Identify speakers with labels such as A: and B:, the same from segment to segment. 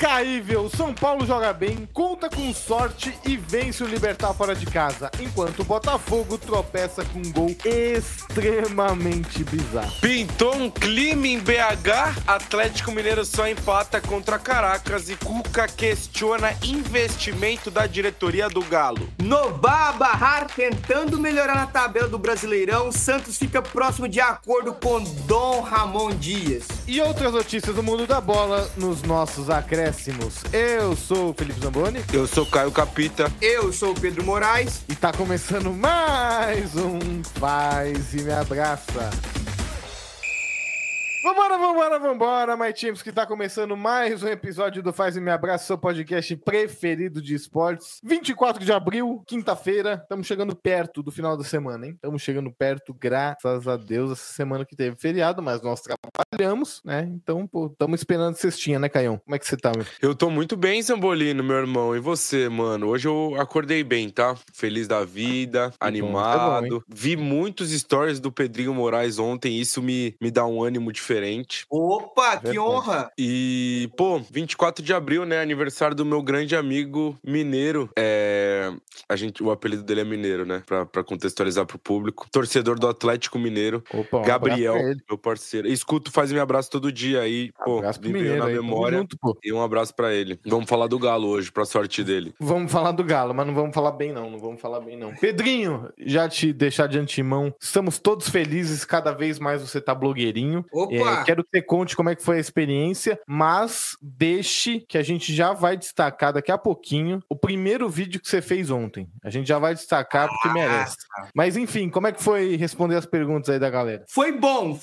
A: incaível. São Paulo joga bem, conta com sorte e vence o Libertad fora de casa, enquanto o Botafogo tropeça com um gol extremamente bizarro.
B: Pintou um clima em BH, Atlético Mineiro só empata contra Caracas e Cuca questiona investimento da diretoria do Galo.
C: No Barrar, tentando melhorar na tabela do Brasileirão, Santos fica próximo de acordo com Dom Ramon Dias.
A: E outras notícias do mundo da bola nos nossos acréscimos. Eu sou o Felipe Zamboni.
B: Eu sou Caio Capita.
C: Eu sou o Pedro Moraes.
A: E tá começando mais um Faz e Me Abraça. Vambora, my teams, que tá começando mais um episódio do Faz e Me Abraça, seu podcast preferido de esportes. 24 de abril, quinta-feira, estamos chegando perto do final da semana, hein? Estamos chegando perto, graças a Deus, essa semana que teve feriado, mas nós trabalhamos, né? Então, pô, estamos esperando cestinha, né, Caião? Como é que você tá, meu?
B: Eu tô muito bem, Zambolino, meu irmão. E você, mano? Hoje eu acordei bem, tá? Feliz da vida, animado.
A: Bom,
B: Vi muitos stories do Pedrinho Moraes ontem, isso me dá um ânimo diferente.
C: Opa, que honra!
B: E, pô, 24 de abril, né? Aniversário do meu grande amigo mineiro. O apelido dele é Mineiro, né? Pra contextualizar pro público. Torcedor do Atlético Mineiro.
A: Opa,
B: Gabriel, meu parceiro. Escuto, faz me abraço todo dia aí. Pô,
A: abraço pro
B: me veio
A: Mineiro
B: na
A: aí,
B: memória.
A: junto, pô.
B: E um abraço pra ele. Vamos falar do Galo hoje, pra sorte dele.
A: Vamos falar do Galo, mas não vamos falar bem não vamos falar bem não. Pedrinho, já te deixar de antemão, estamos todos felizes, cada vez mais você tá blogueirinho.
C: Opa!
A: Quero que você conte como é que foi a experiência, mas deixe que a gente já vai destacar daqui a pouquinho o primeiro vídeo que você fez ontem. A gente já vai destacar porque merece. Mas enfim, como é que foi responder as perguntas aí da galera?
C: Foi bom,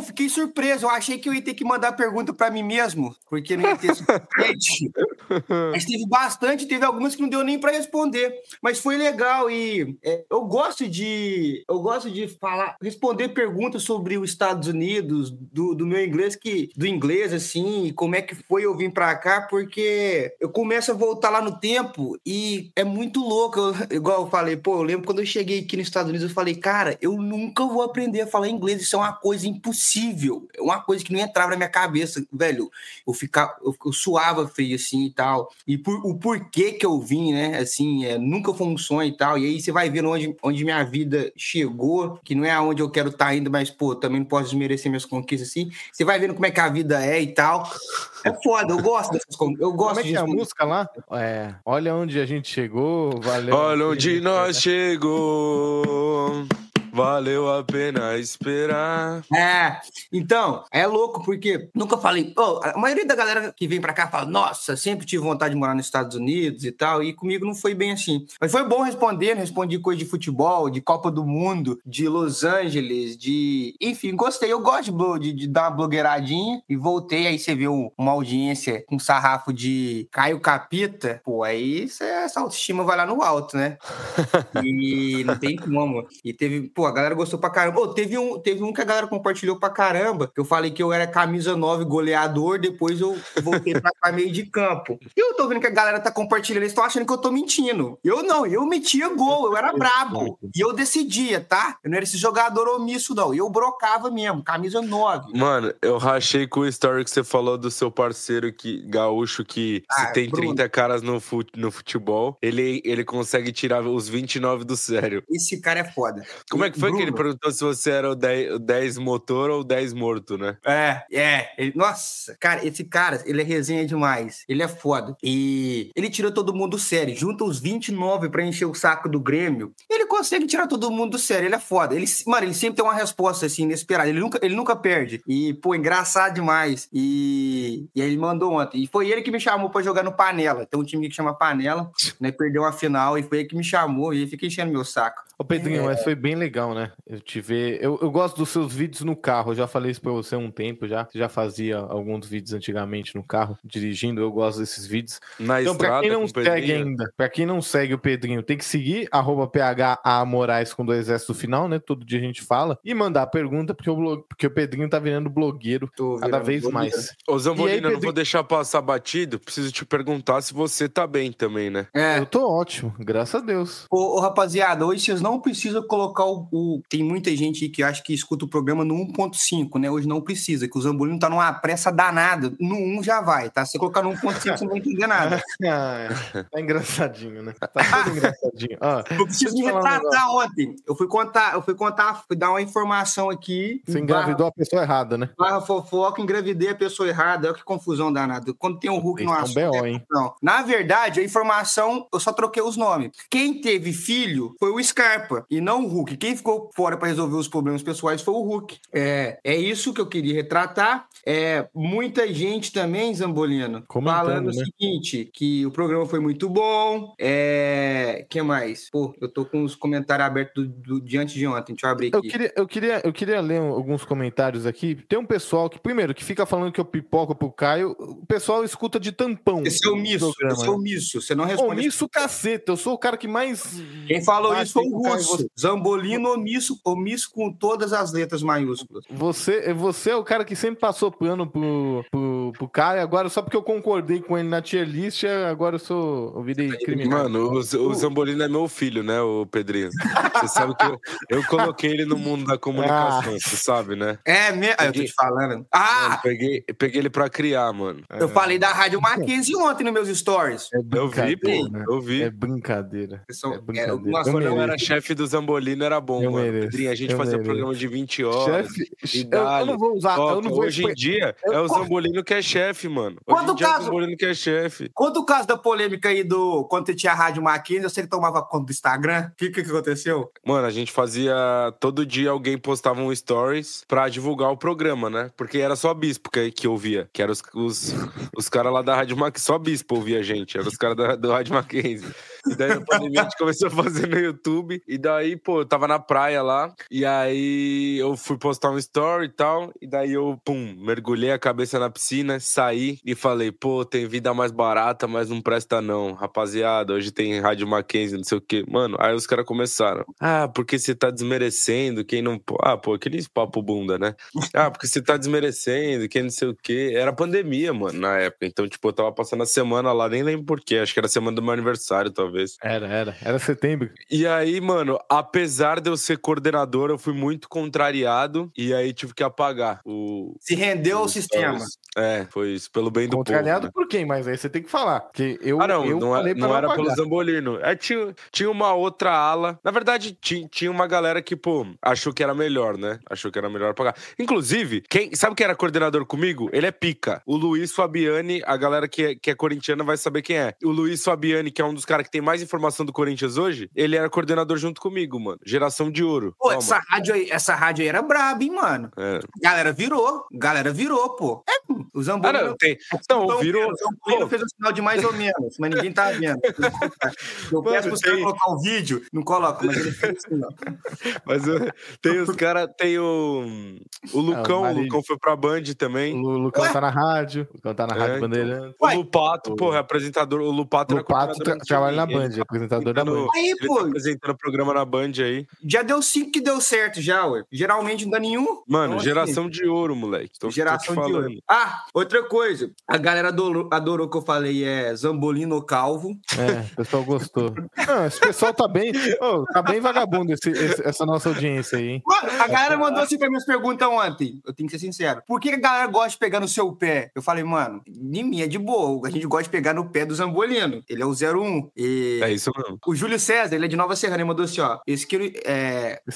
C: fiquei surpreso. Eu achei que eu ia ter que mandar pergunta pra mim mesmo, porque não ia ter suficiente. Mas teve algumas que não deu nem pra responder, mas foi legal e eu gosto de responder perguntas sobre os Estados Unidos, do meu inglês, do inglês, assim, como é que foi eu vim pra cá, porque eu começo a voltar lá no tempo e é muito louco, igual eu falei, eu lembro quando eu cheguei aqui nos Estados Unidos, eu falei, cara, eu nunca vou aprender a falar inglês, isso é uma coisa impossível, é uma coisa que não entrava na minha cabeça, velho, eu suava feio, assim, e tal, e o porquê que eu vim, né, assim, nunca foi um sonho e tal, e aí você vai vendo onde minha vida chegou, que não é aonde eu quero estar ainda, mas, também não posso desmerecer minhas conquistas, assim, você vai vendo como é que a vida é e tal. É foda, eu gosto dessas coisas.
A: Como é que é a música lá? Olha onde a gente chegou, valeu.
B: Olha onde nós chegou. Valeu a pena esperar.
C: Então, é louco, porque nunca falei... a maioria da galera que vem pra cá fala, nossa, sempre tive vontade de morar nos Estados Unidos e tal, e comigo não foi bem assim. Mas foi bom respondi coisa de futebol, de Copa do Mundo, de Los Angeles, enfim, gostei. Eu gosto de dar uma blogueiradinha e voltei, aí você vê uma audiência com sarrafo de Caio Capita, aí essa autoestima vai lá no alto, né? E não tem como. E teve... a galera gostou pra caramba. Teve um que a galera compartilhou pra caramba, que eu falei que eu era camisa 9 goleador, depois eu voltei pra meio de campo. E eu tô vendo que a galera tá compartilhando, eles estão achando que eu tô mentindo. Eu não, eu metia gol, eu era brabo. E eu decidia, tá? Eu não era esse jogador omisso, não. Eu brocava mesmo, camisa 9.
B: Mano, eu rachei com o story que você falou do seu parceiro gaúcho, que se tem
C: Bruno.
B: 30 caras no futebol, ele consegue tirar os 29 do sério.
C: Esse cara é foda.
B: Como é que foi, Bruno, que ele perguntou se você era o 10 motor ou o 10 morto, né?
C: Nossa, cara, esse cara, ele é resenha demais. Ele é foda. E ele tirou todo mundo do sério. Junta os 29 pra encher o saco do Grêmio. Ele consegue tirar todo mundo do sério. Ele é foda. Ele sempre tem uma resposta, assim, inesperada. Ele nunca perde. E, engraçado demais. E aí ele mandou ontem. E foi ele que me chamou pra jogar no Panela. Tem um time que chama Panela, né? Perdeu uma final e foi ele que me chamou. E ele fica enchendo meu saco.
A: Ô, Pedrinho, mas foi bem legal, né? Eu gosto dos seus vídeos no carro. Eu já falei isso pra você há um tempo já. Você já fazia alguns vídeos antigamente no carro, dirigindo. Eu gosto desses vídeos. Então, pra quem não segue ainda, pra quem não segue o Pedrinho, tem que seguir @PHAMoraes com 2 S no final, né? Todo dia a gente fala. E mandar pergunta, porque o Pedrinho tá virando blogueiro cada vez mais.
B: Ô, Zambolino, eu não vou deixar passar batido. Preciso te perguntar se você tá bem também, né?
A: Eu tô ótimo, graças a Deus.
C: Ô, rapaziada, hoje vocês não precisam colocar o tem muita gente que acha que escuta o programa no 1.5, né? Hoje não precisa, que o Zambolino tá numa pressa danada. No 1 já vai, tá? Se você colocar no 1.5, você não vai entender nada.
A: Tá engraçadinho, né? Tá tudo engraçadinho.
C: Eu preciso me retratar ontem. Eu fui dar uma informação aqui.
A: Você engravidou a pessoa errada, né?
C: Barra fofoca, engravidei a pessoa errada. Olha que confusão danada. Quando tem um Hulk no assunto.
A: hein?
C: Não. Na verdade, a informação, eu só troquei os nomes. Quem teve filho foi o Scarpa e não o Hulk. Quem ficou fora para resolver os problemas pessoais foi o Hulk. É isso que eu queria retratar. Muita gente também, Zambolino, falando o seguinte, que o programa foi muito bom. Que mais? Pô, eu tô com os comentários abertos diante de ontem. Deixa eu abrir aqui.
A: Eu queria ler alguns comentários aqui. Tem um pessoal que, primeiro, que fica falando que eu pipoco pro Caio. O pessoal escuta de tampão.
C: Esse é o misso. Esse é o misso. Você não responde.
A: Omisso caceta. Eu sou o cara que mais...
C: Quem falou isso foi o Russo. Zambolino omisso com todas as letras maiúsculas.
A: Você é o cara que sempre passou pano pro Caio. Agora, só porque eu concordei com ele na tier list, agora eu virei criminal.
B: Mano, o Zambolino é meu filho, né, o Pedrinho? Você sabe que eu coloquei ele no mundo da comunicação, você sabe, né?
C: Eu tô te falando.
B: Mano, peguei ele pra criar, mano.
C: Eu falei da Rádio Mackenzie ontem nos meus stories.
B: Eu vi, pô. Eu vi.
A: É brincadeira.
B: Quando eu era chefe do Zambolino, era bom, mano. Pedrinho, a gente fazia programa de 20 horas.
A: Eu não vou usar.
B: Hoje em dia, é o Zambolino que é chefe, mano. Hoje em dia é o Zambolino que é chefe.
C: Conta o caso da polêmica aí quando você tinha a Rádio Mackenzie, eu sei que tomava conta do Instagram. O que aconteceu?
B: Mano, a gente fazia... Todo dia alguém postava um stories pra divulgar o programa, né? Porque era só bispo que ouvia. Que eram os caras lá da Rádio Mackenzie. Só bispo ouvia a gente. Eram os caras do Rádio Mackenzie. E daí, na pandemia, a gente começou a fazer no YouTube. E daí, pô, eu tava na praia lá. E aí, eu fui postar um story e tal. E daí, eu, mergulhei a cabeça na piscina, saí e falei, pô, tem vida mais barata, mas não presta não. Rapaziada, hoje tem Rádio Mackenzie, não sei o quê. Mano, aí os caras começaram. Porque você tá desmerecendo quem não... aqueles papo bunda, né? Porque você tá desmerecendo quem não sei o quê. Era pandemia, mano, na época. Então, tipo, eu tava passando a semana lá, nem lembro por quê. Acho que era a semana do meu aniversário, talvez.
A: Era setembro.
B: E aí, mano, apesar de eu ser coordenador, eu fui muito contrariado e aí tive que apagar
C: Se rendeu ao sistema.
B: Foi isso, pelo bem do povo.
A: Contrariado, né? Por quem? Mas aí você tem que falar. Porque
B: não era pelo Zambolino. Tinha uma outra ala. Na verdade, tinha uma galera que, pô, achou que era melhor, né? Achou que era melhor pagar. Inclusive, sabe quem era coordenador comigo? Ele é pica. O Luiz Fabiani, a galera que é corintiana vai saber quem é. O Luiz Fabiani, que é um dos caras que tem mais informação do Corinthians hoje, ele era coordenador junto comigo, mano. Geração de ouro.
C: Pô, essa rádio aí era braba, hein, mano? Galera virou, pô. O Zambolino...
B: virou...
C: O Zambolino fez o sinal de mais ou menos, mas ninguém tá vendo. Eu peço pros caras colocar o vídeo, não coloca, mas ele fez assim, ó.
B: Mas tem os caras, tem o Lucão, o Lucão foi pra Band também.
A: O Lucão tá na rádio, Rádio Bandeirantes.
B: O Lupato, porra, apresentador, o Lupato
A: trabalha na Band, apresentador da Band.
B: Ele tá apresentando o programa na Band aí.
C: Já deu 5 que deu certo já, ué. Geralmente não dá nenhum.
B: Mano, então, geração de ouro, moleque.
C: Geração de ouro. Outra coisa. A galera adorou que eu falei, Zambolino calvo.
A: O pessoal gostou. Esse pessoal tá bem... tá bem vagabundo essa nossa audiência aí, hein?
C: Mano, a galera mandou assim pra minhas perguntas ontem. Eu tenho que ser sincero. Por que a galera gosta de pegar no seu pé? Eu falei, mano, em mim é de boa. A gente gosta de pegar no pé do Zambolino. Ele é o 01.
B: É isso mesmo.
C: O Júlio César, ele é de Nova Serrana, ele mandou assim, ó. Esse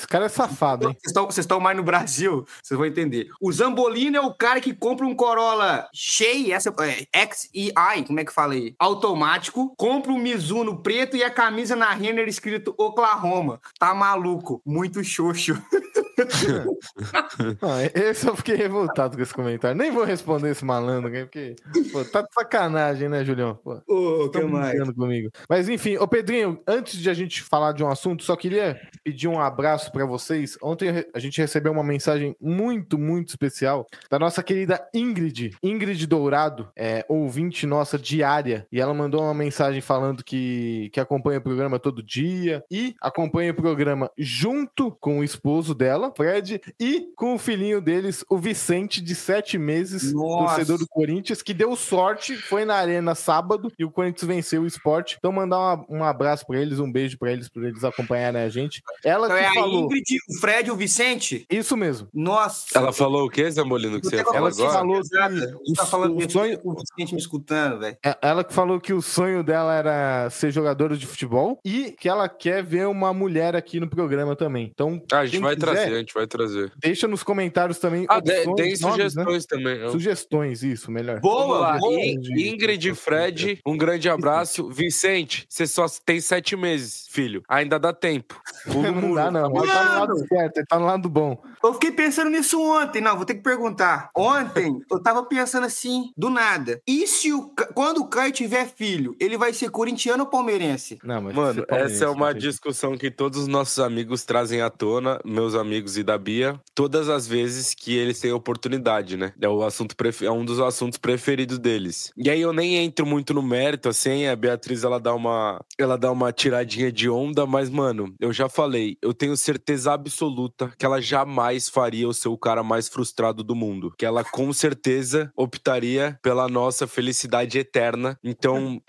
A: cara é safado, hein?
C: Vocês estão mais no Brasil, vocês vão entender. O Zambolino é o cara que compra um Corolla Xei, XEI, como é que fala aí? Automático, compra um Mizuno preto e a camisa na Renner escrito Oklahoma. Tá maluco, muito xoxo.
A: Esse eu fiquei revoltado com esse comentário. Nem vou responder esse malandro, porque tá de sacanagem, né, Julião?
C: Que mais?
A: Comigo. Mas enfim, Pedrinho, antes de a gente falar de um assunto, só queria pedir um abraço pra vocês. Ontem a gente recebeu uma mensagem muito, muito especial da nossa querida Ingrid Dourado, ouvinte nossa diária, e ela mandou uma mensagem falando que acompanha o programa todo dia e acompanha o programa junto com o esposo dela, Bola, Fred, e com o filhinho deles, o Vicente, de 7 meses, torcedor do Corinthians, que deu sorte, foi na arena sábado e o Corinthians venceu o Sport. Então, mandar um abraço pra eles, um beijo pra eles acompanharem a gente. Ela então que falou...
C: a Ingrid, o Fred e o Vicente?
A: Isso mesmo.
C: Nossa.
B: Ela falou o quê, Zambolino, que você ia falar agora?
C: Ela falou que tá falando o sonho... o Vicente me escutando, velho.
A: Ela que falou que o sonho dela era ser jogadora de futebol e que ela quer ver uma mulher aqui no programa também. Então,
B: a gente vai trazer.
A: Deixa nos comentários também.
B: Tem sugestões também.
A: Sugestões, isso, melhor.
C: Boa.
B: Ingrid e Fred, um grande abraço. Vicente, você só tem 7 meses, filho. Ainda dá tempo.
A: Não dá, não. Ele tá no lado certo, ele tá no lado bom.
C: Eu fiquei pensando nisso ontem. Não, vou ter que perguntar. Ontem, eu tava pensando assim, do nada. E se quando o Caio tiver filho, ele vai ser corintiano ou palmeirense?
A: Não, mas
B: mano, essa é uma discussão que todos os nossos amigos trazem à tona, meus amigos e da Bia, todas as vezes que eles têm oportunidade, né? É um dos assuntos preferidos deles. E aí eu nem entro muito no mérito, assim, a Beatriz, ela dá uma tiradinha de onda, mas, mano, eu já falei, eu tenho certeza absoluta que ela jamais faria eu ser o cara mais frustrado do mundo. Que ela, com certeza, optaria pela nossa felicidade eterna. Então,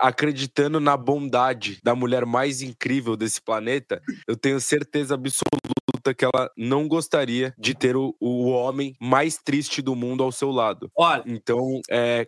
B: acreditando na bondade da mulher mais incrível desse planeta, eu tenho certeza absoluta que ela não gostaria de ter o homem mais triste do mundo ao seu lado.
C: Olha.
B: Então,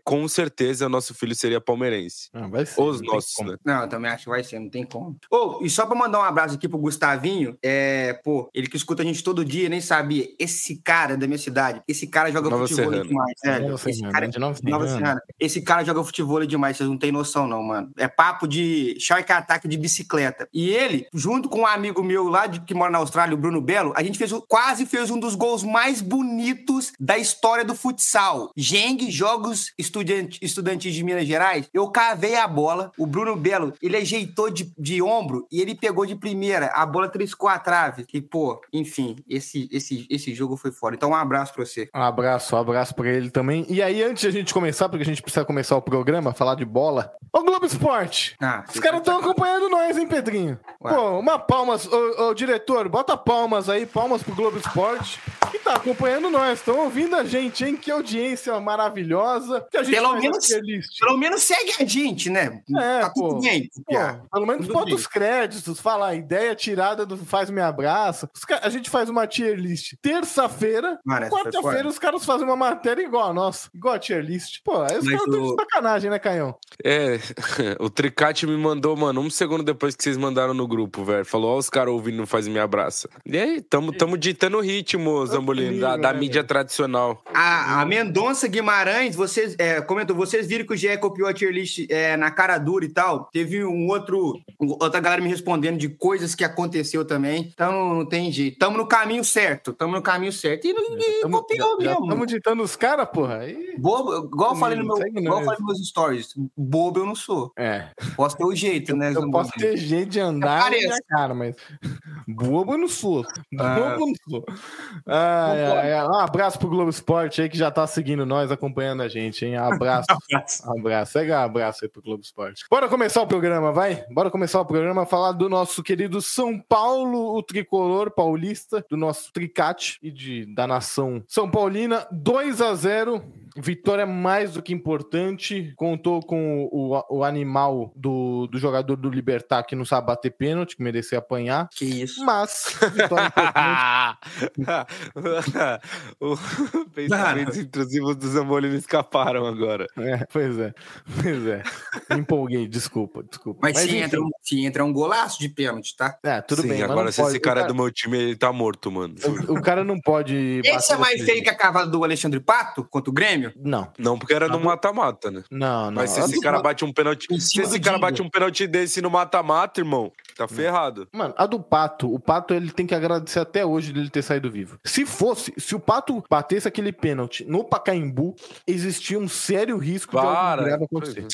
B: com certeza, nosso filho seria palmeirense.
A: Vai ser.
B: Os nossos, né?
C: Não, eu também acho que vai ser, não tem como. E só pra mandar um abraço aqui pro Gustavinho, ele que escuta a gente todo dia, nem sabia. Esse cara da minha cidade, esse cara joga futebol demais, velho. Nova Serrana. Esse cara joga futebol demais, vocês não tem noção, não, mano. É papo de shark attack de bicicleta. E ele, junto com um amigo meu lá, que mora na Austrália, o Bruno Belo, a gente quase fez um dos gols mais bonitos da história do futsal. Geng, Jogos Estudantis de Minas Gerais. Eu cavei a bola, o Bruno Belo, ele ajeitou de ombro e ele pegou de primeira. A bola triscou a trave. E, enfim, esse jogo foi fora. Então, um abraço pra você.
A: Um abraço pra ele também. E aí, antes de a gente começar, porque a gente precisa começar o programa, falar de bola, o Globo Esporte. Os caras estão acompanhando nós, hein, Pedrinho? Ué. Uma palmas, ô diretor, bota palmas aí, palmas pro Globo Esporte, que tá acompanhando nós, estão ouvindo a gente, hein? Que audiência maravilhosa. Que a gente
C: pelo menos segue a gente, né? Tá tudo bem.
A: Pelo menos bota os créditos, fala, a ideia tirada do Faz Me Abraça. A gente faz uma tier list terça-feira, quarta-feira os caras fazem uma matéria igual a nossa, igual a tier list. Aí os caras estão de sacanagem, né, Caião?
B: O Tricate me mandou, mano, um segundo depois que vocês mandaram no grupo, velho. Falou, os caras ouvindo Não Faz Me Abraça. E aí, tamo ditando o ritmo, Zambolino, da mídia tradicional.
C: A Mendonça Guimarães, vocês comentou, vocês viram que o GE copiou a tier list na cara dura e tal. Teve outra galera me respondendo de coisas que aconteceu também. Então não tem jeito. Tamo no caminho certo. E não copiou mesmo.
A: Estamos ditando os caras, porra.
C: Bobo, igual eu falei nos meus stories. Bobo eu não sou. Posso ter o jeito, né?
A: Eu posso ter jeito de andar na minha cara, mas bobo eu não sou. Um abraço pro Globo Esporte aí que já tá seguindo nós, acompanhando a gente, hein? Abraço. Segue um abraço aí pro Globo Esporte. Bora começar o programa, vai? Bora começar o programa, falar do nosso querido São Paulo, o tricolor paulista, do nosso Tricate e da nação São Paulina, 2-0. Vitória mais do que importante. Contou com o animal do jogador do Libertad que não sabe bater pênalti, que merecia apanhar.
C: Que isso.
A: Mas, vitória importante.
B: Pensamentos intrusivos do Zambolino escaparam agora.
A: Pois é. Me empolguei, desculpa.
C: Mas se entra um golaço de pênalti, tá?
A: Tudo bem.
B: Agora, se esse cara é do meu time, ele tá morto, mano.
A: O cara não pode...
C: Esse é mais feio que a cavada do Alexandre Pato contra o Grêmio?
B: Não, porque era no mata-mata, né?
A: Não.
B: Mas se esse cara bate um pênalti... Se esse cara bate um pênalti desse no mata-mata, irmão, tá ferrado.
A: Mano, a do Pato, o Pato, ele tem que agradecer até hoje dele ter saído vivo. Se o Pato batesse aquele pênalti no Pacaembu, existia um sério risco de algo grave acontecer.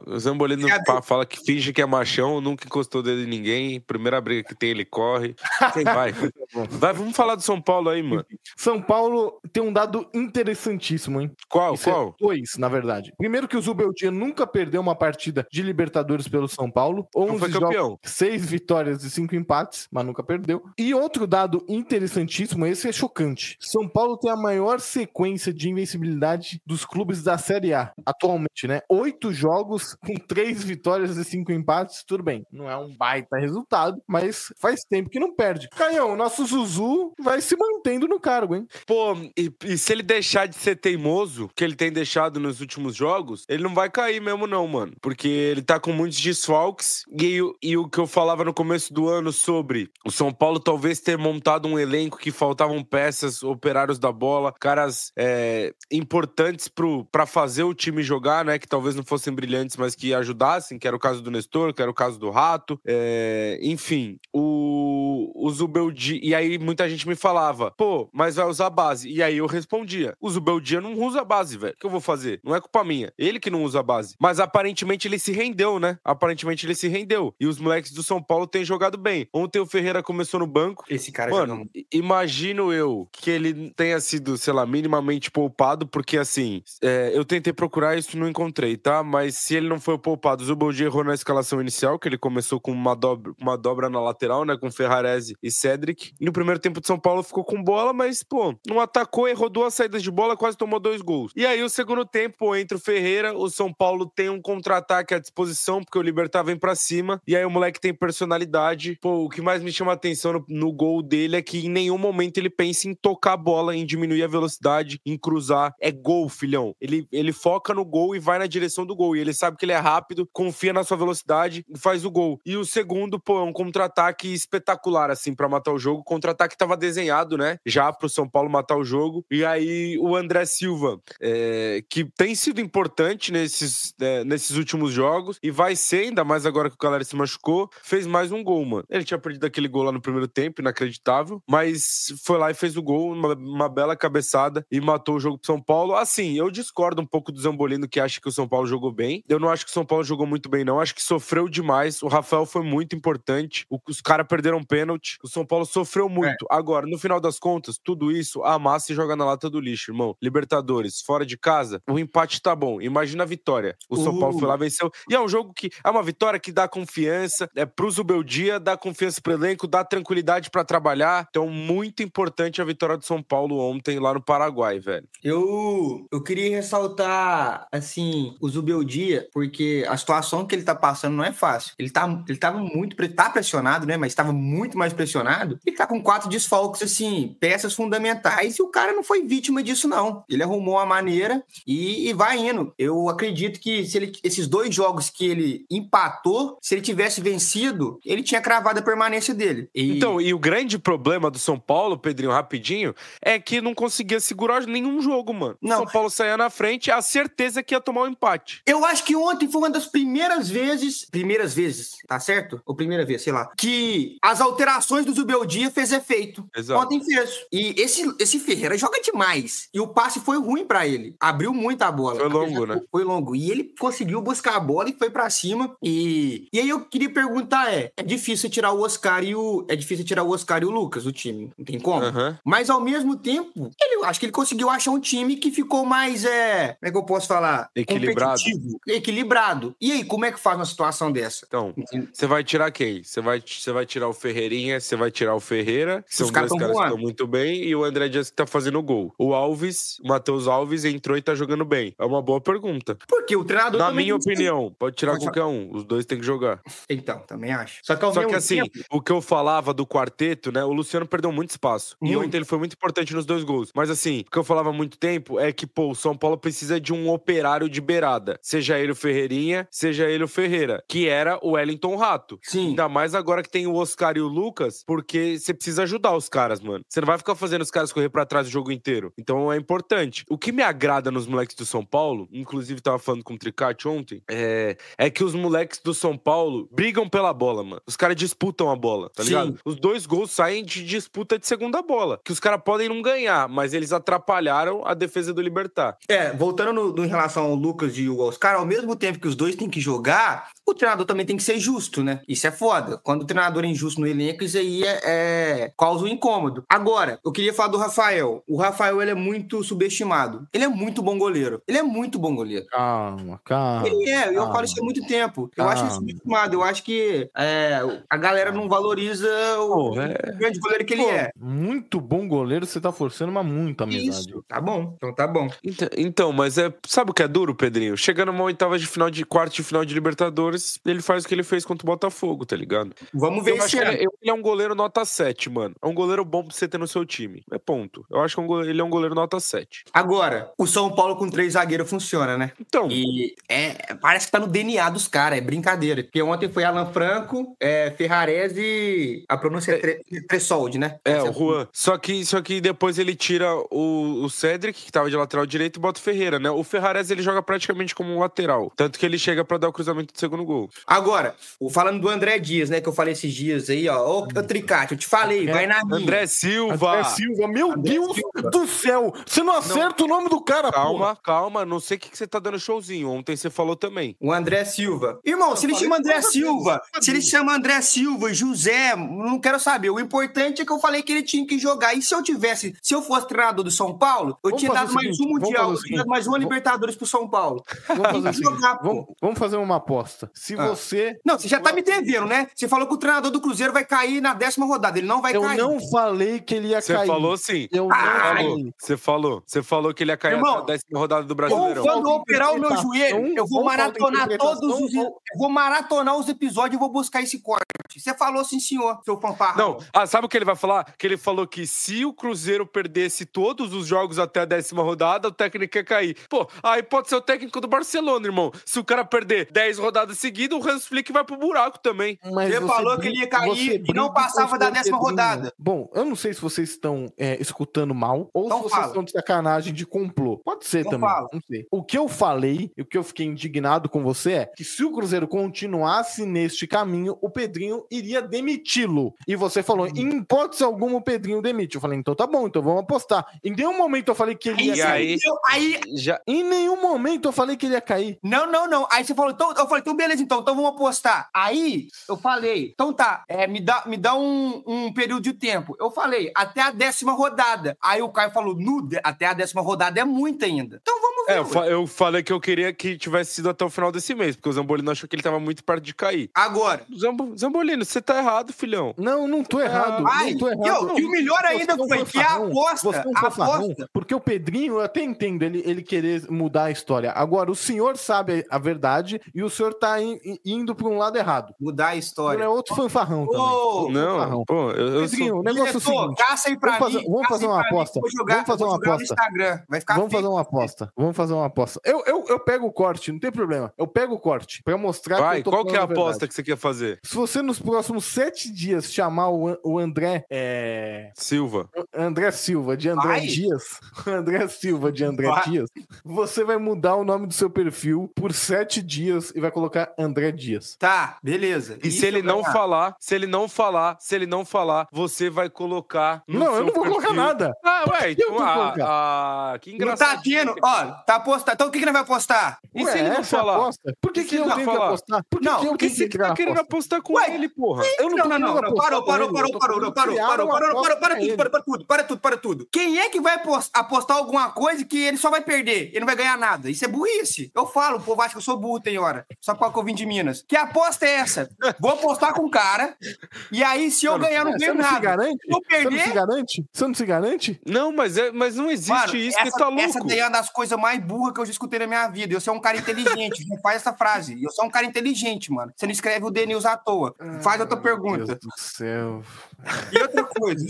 B: O Zambolino fala que finge que é machão, nunca encostou dele em ninguém, primeira briga que tem, ele corre. Quem vai, vamos falar do São Paulo aí, mano.
A: São Paulo tem um dado interessantíssimo, hein?
B: Qual?
A: Dois, na verdade. Primeiro que o Zubeldia nunca perdeu uma partida de Libertadores pelo São Paulo. 11
B: foi campeão.
A: Jogos, 6 vitórias e 5 empates, mas nunca perdeu. E outro dado interessantíssimo, esse é chocante. São Paulo tem a maior sequência de invencibilidade dos clubes da Série A, atualmente, né? 8 jogos com 3 vitórias e 5 empates, tudo bem. Não é um baita resultado, mas faz tempo que não perde. Caião, o nosso Zuzu vai se mantendo no cargo, hein?
B: Pô, e se ele deixar de ser teimoso, que ele tem deixado nos últimos jogos, ele não vai cair mesmo não, mano. Porque ele tá com muitos desfalques e o que eu falava no começo do ano sobre o São Paulo talvez ter montado um elenco que faltavam peças, operários da bola, caras importantes pra fazer o time jogar, né? Que talvez não fossem brilhantes, mas que ajudassem, que era o caso do Nestor, que era o caso do Rato. Enfim, o Zubeldia... E aí muita gente me falava, pô, mas vai usar a base. E aí eu respondia, o Zubeldia não usa a base, velho. O que eu vou fazer? Não é culpa minha. Ele que não usa a base. Mas aparentemente ele se rendeu, né? E os moleques do São Paulo têm jogado bem. Ontem o Ferreira começou no banco.
C: Esse cara
B: Mano, imagino eu que ele tenha sido, sei lá, minimamente poupado, porque assim, eu tentei procurar isso e não encontrei, tá? Mas se ele não foi poupado, o Zubeldia errou na escalação inicial, que ele começou com uma dobra na lateral, né? Com Ferrarese e Cedric. E no primeiro tempo de São Paulo ficou com bola, mas, pô, não atacou, errou 2 saídas de bola, quase tomou 2 gols. E aí o segundo tempo, entra o Ferreira, o São Paulo tem um contra-ataque à disposição, porque o Libertad vem pra cima, e aí o moleque tem personalidade. Pô, o que mais me chama a atenção no gol dele é que em nenhum momento ele pensa em tocar a bola, em diminuir a velocidade, em cruzar. É gol, filhão. Ele foca no gol e vai na direção do gol. E ele sabe que ele é rápido, confia na sua velocidade e faz o gol. E o segundo, pô, é um contra-ataque espetacular, assim, pra matar o jogo. O contra-ataque tava desenhado, né? Já pro São Paulo matar o jogo. E aí o André Silva, que tem sido importante nesses últimos jogos e vai ser, ainda mais agora que o Caleri se machucou, fez mais um gol, mano. Ele tinha perdido aquele gol lá no primeiro tempo, inacreditável, mas foi lá e fez o gol, uma bela cabeçada e matou o jogo pro São Paulo. Assim, eu discordo um pouco do Zambolino, que acha que o São Paulo jogou bem. Eu não acho que o São Paulo jogou muito bem, não. Acho que sofreu demais. O Rafael foi muito importante. Os caras perderam pênalti. O São Paulo sofreu muito. Agora, no final das contas, tudo isso amassa e joga na lata do lixo, irmão. Libertadores, fora de casa, o empate tá bom. Imagina a vitória. O São Paulo foi lá, venceu. E é um jogo que é uma vitória que dá confiança pro Zubeldia, dá confiança pro elenco, dá tranquilidade pra trabalhar. Então, muito importante a vitória do São Paulo ontem lá no Paraguai, velho.
C: Eu queria ressaltar, assim, o Zubeldia, porque a situação que ele tá passando não é fácil. Ele tava muito... Tá pressionado, né? Mas estava muito mais pressionado. E tá com 4 desfalques, assim, peças fundamentais. E o cara não foi vítima disso, não. Ele arrumou a maneira e vai indo. Eu acredito que esses 2 jogos que ele empatou, se ele tivesse vencido, ele tinha cravado a permanência dele.
B: Então, e o grande problema do São Paulo, Pedrinho, rapidinho, é que não conseguia segurar nenhum jogo, mano. Não. São Paulo saía na frente, a certeza que ia tomar um empate.
C: Eu acho que ontem foi uma das primeiras vezes, tá certo? Ou primeira vez, sei lá, que as alterações do Zubeldia fez efeito.
B: Exato.
C: Ontem fez. E esse Ferreira joga demais. E o passe foi ruim pra ele. Abriu muito a bola.
B: Foi longo, né?
C: Foi longo. E ele conseguiu buscar a bola e foi pra cima. E aí eu queria perguntar, é difícil tirar o Oscar e o Lucas do time. Não tem como.
B: Uhum.
C: Mas ao mesmo tempo, eu acho que ele conseguiu achar um time que ficou mais, como é que eu posso falar? Equilibrado. E aí, como é que faz uma situação dessa?
B: Então, você vai tirar quem? Você vai tirar o Ferreirinha, você vai tirar o Ferreira, que são 2 caras que estão muito bem, e o André Dias que tá fazendo o gol. O Matheus Alves entrou e tá jogando bem. É uma boa pergunta.
C: Porque o treinador...
B: Na minha opinião, pode tirar qualquer um. Os 2 têm que jogar.
C: Então, também acho. Só
B: que assim, o que eu falava do quarteto, né? O Luciano perdeu muito espaço. E ontem ele foi muito importante nos 2 gols. Mas assim, o que eu falava há muito tempo é que, pô, o São Paulo precisa de um operário de beirada. Seja ele o Ferreirinha, seja ele o Ferreira. Que era o Wellington Rato.
C: Sim.
B: Ainda mais agora que tem o Oscar e o Lucas, porque você precisa ajudar os caras, mano. Você não vai ficar fazendo os caras correr pra trás o jogo inteiro. Então é importante. O que me agrada nos moleques do São Paulo, inclusive tava falando com o Tricati ontem, é que os moleques do São Paulo brigam pela bola, mano. Os caras disputam a bola, tá ligado? Sim. Os 2 gols saem de disputa de segunda bola. Que os caras podem não ganhar, mas eles atrapalharam a defesa do Libertad.
C: Voltando em relação ao Lucas e o Oscar, ao mesmo tempo que os 2 têm que jogar, o treinador também tem que ser justo, né? Isso é foda. Quando o treinador é injusto no elenco, entender que isso aí causa um incômodo. Agora, eu queria falar do Rafael. O Rafael, ele é muito subestimado. Ele é muito bom goleiro.
A: Calma.
C: Eu falo isso há muito tempo. Eu acho ele subestimado. Eu acho que a galera não valoriza o grande goleiro que ele é.
A: Muito bom goleiro, você tá forçando uma muita amizade.
C: Isso, tá bom. Então tá bom.
B: Então, mas sabe o que é duro, Pedrinho? Chegando numa oitava de final quarto de final de Libertadores, ele faz o que ele fez contra o Botafogo, tá ligado?
C: Vamos ver se
B: ele é um goleiro nota 7, mano. É um goleiro bom pra você ter no seu time. É ponto. Eu acho que ele é um goleiro nota 7.
C: Agora, o São Paulo com 3 zagueiros funciona, né?
B: Então.
C: E parece que tá no DNA dos caras, é brincadeira. Porque ontem foi Alan Franco, Ferrarese e a pronúncia é Tressoldi, né?
B: O Juan. Só que depois ele tira o Cedric, que tava de lateral direito, e bota o Ferreira, né? O Ferrarese, ele joga praticamente como um lateral. Tanto que ele chega pra dar o cruzamento do segundo gol.
C: Agora, falando do André Dias, né? Que eu falei esses dias aí, ó. Ô, Tricate, eu te falei, vai na minha.
B: André Silva,
A: meu Deus do céu! Você não acerta o nome do cara,
B: Calma. Não sei o que você tá dando showzinho. Ontem você falou também.
C: O André Silva. Irmão, se ele chama André Silva, José, não quero saber. O importante é que eu falei que ele tinha que jogar. E se eu fosse treinador do São Paulo, eu tinha dado mais um Mundial, eu tinha dado mais uma Libertadores pro São Paulo.
A: Vamos fazer uma aposta. Se você...
C: Não, você já tá me devendo, né? Você falou que o treinador do Cruzeiro vai cair na 10ª rodada. Ele não vai cair.
A: Eu não falei que ele ia cair.
B: Você falou sim. Você falou que ele ia cair na 10ª rodada do Brasileirão.
C: Quando eu operar o meu joelho, eu vou maratonar vou maratonar os episódios e vou buscar esse corte. Você falou sim, senhor, seu fanfarrão.
B: Não, sabe o que ele vai falar? Que ele falou que se o Cruzeiro perdesse todos os jogos até a 10ª rodada, o técnico ia cair. Pô, aí pode ser o técnico do Barcelona, irmão. Se o cara perder 10 rodadas seguidas, o Hans Flick vai pro buraco também.
C: Mas você falou que ele ia cair e não passava da 10ª rodada.
A: Bom, eu não sei se vocês estão escutando mal ou se vocês estão de sacanagem, de complô. Pode ser também, não sei. O que eu falei e o que eu fiquei indignado com você é que se o Cruzeiro continuasse neste caminho, o Pedrinho iria demiti-lo. E você falou, em hipótese alguma, o Pedrinho demite. Eu falei, então tá bom, então vamos apostar. Em nenhum momento eu falei que ele ia cair. Em nenhum momento eu falei que ele ia cair.
C: Não. Aí você falou, eu falei, então beleza, então vamos apostar. Aí eu falei, então tá, me dá um período de tempo. Eu falei, até a 10ª rodada. Aí o Caio falou, até a 10ª rodada é muito ainda. Então vamos ver.
B: Eu falei que eu queria que tivesse sido até o final desse mês, porque o Zambolino achou que ele tava muito perto de cair.
C: Agora.
B: Zambolino, você tá errado, filhão.
A: Não tô errado. Não tô errado.
C: E o melhor ainda foi que a aposta.
A: Você é um fanfarrão, porque o Pedrinho, eu até entendo ele querer mudar a história. Agora, o senhor sabe a verdade e o senhor tá indo pra um lado errado.
C: Mudar a história.
A: Ele é outro fanfarrão também.
B: Não, pô,
A: Pedrinho, o negócio é o seguinte.
C: Caça aí pra mim.
A: Vamos fazer uma aposta.
C: Vamos fazer uma aposta.
A: Vamos fazer uma aposta. Eu pego o corte, não tem problema. Eu pego o corte pra mostrar que eu tô
B: qual que é a aposta que você quer fazer?
A: Se você nos próximos 7 dias chamar o André
B: Silva.
A: André Silva de André Dias. André Silva de André Dias. Você vai mudar o nome do seu perfil por 7 dias e vai colocar André Dias.
C: Tá, beleza.
B: E se ele não falar, você vai colocar no
A: Não,
B: seu
A: eu não vou
B: perfil.
A: colocar nada.
B: Que engraçado.
C: Não tá tendo, ó, tá apostando. Então o que nós vamos apostar?
B: E se ele não falar?
A: Aposta? Por que eu tenho que apostar? Por que
B: você tá querendo apostar com ele, porra?
A: Eu não
C: Para tudo. Quem é que vai apostar alguma coisa que ele só vai perder? Ele não vai ganhar nada. Isso é burrice. Eu falo, o povo acha que eu sou burro, tem hora. Só porque eu vim de Minas. Que aposta é essa? Vou apostar com o cara, e aí se eu ganhar, não ganho nada. Se eu perder...
A: Você não se garante?
B: Não, mas não existe isso, você tá louco.
C: Essa daí é uma das coisas mais burras que eu já escutei na minha vida. Eu sou um cara inteligente, não faz essa frase. Eu sou um cara inteligente, mano. Você não escreve o Denils à toa. Faz outra pergunta.
A: Meu Deus do céu.
C: E outra coisa.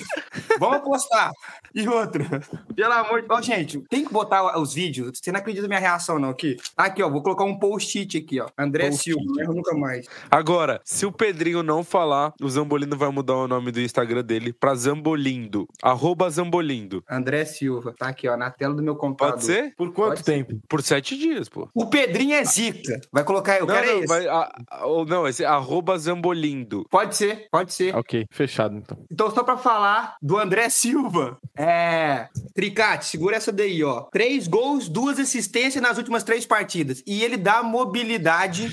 C: Vamos apostar. E outra. Pelo amor de Deus. Gente, tem que botar os vídeos. Você não acredita na minha reação, não. Aqui, ó. Vou colocar um post-it aqui, ó. André Silva. Não erro nunca mais.
B: Agora, se o Pedrinho não falar, o Zambolino vai mudar o nome do Instagram dele pra Zambolindo. @Zambolindo.
C: André Silva. Tá aqui, ó. Na tela do meu computador.
B: Pode ser?
A: Por quanto quanto tempo?
B: Por 7 dias, pô.
C: O Pedrinho é zica. Vai colocar eu, quero
B: esse @Zambolindo.
C: Pode ser.
A: Ok, fechado então.
C: Então, só pra falar do André Silva. Tricate, segura essa daí, ó. 3 gols, 2 assistências nas últimas 3 partidas. E ele dá mobilidade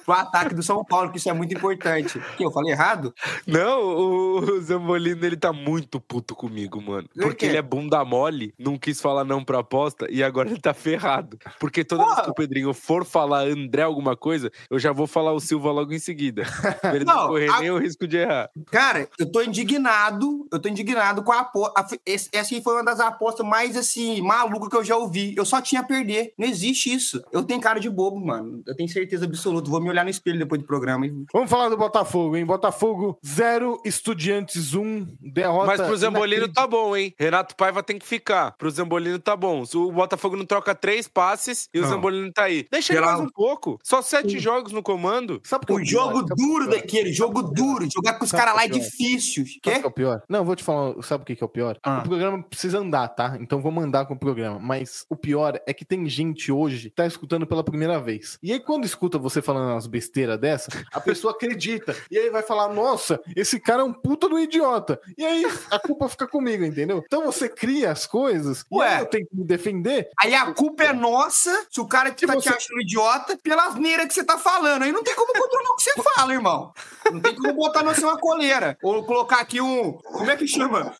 C: pro ataque do São Paulo, que isso é muito importante. Que eu falei errado?
B: Não, o Zambolino, ele tá muito puto comigo, mano. Porque ele é bunda mole, não quis falar não pra aposta e agora ele tá ferrado. Porque toda vez que o Pedrinho for falar André alguma coisa, eu já vou falar o Silva logo em seguida. Pra ele não correr nem o risco de errar.
C: Cara, eu tô indignado com a aposta. Essa foi uma das apostas mais, assim, malucas que eu já ouvi. Eu só tinha a perder. Não existe isso. Eu tenho cara de bobo, mano. Eu tenho certeza absoluta. Vou me olhar no espelho depois do programa.
A: Vamos falar do Botafogo, hein? Botafogo 0, Estudiantes 1, derrota.
B: Mas pro Zambolino tá bom, hein? Renato Paiva tem que ficar. Pro Zambolino tá bom. O Botafogo não troca 3 passes e o Zambolino tá aí. Deixa ele mais um pouco. Só 7 jogos no comando.
C: Sabe o jogo duro daquele, jogo duro. Jogar com os caras lá é difícil.
A: Sabe o que é o pior? Não, vou te falar. Sabe o que é o pior? O programa precisa andar, tá? Então vamos andar com o programa. Mas o pior é que tem gente hoje que tá escutando pela primeira vez. E aí quando escuta você falando umas besteiras dessa, a pessoa acredita. E aí vai falar, nossa, esse cara é um puta do idiota. E aí a culpa fica comigo, entendeu? Então você cria as coisas e aí eu tenho que me defender.
C: Aí a culpa é nossa, se o cara que tá te achando idiota, pela asneira que você tá falando. Aí não tem como controlar o que você fala, irmão. Não tem como botar você uma coleira. Ou colocar aqui um... Como é que chama?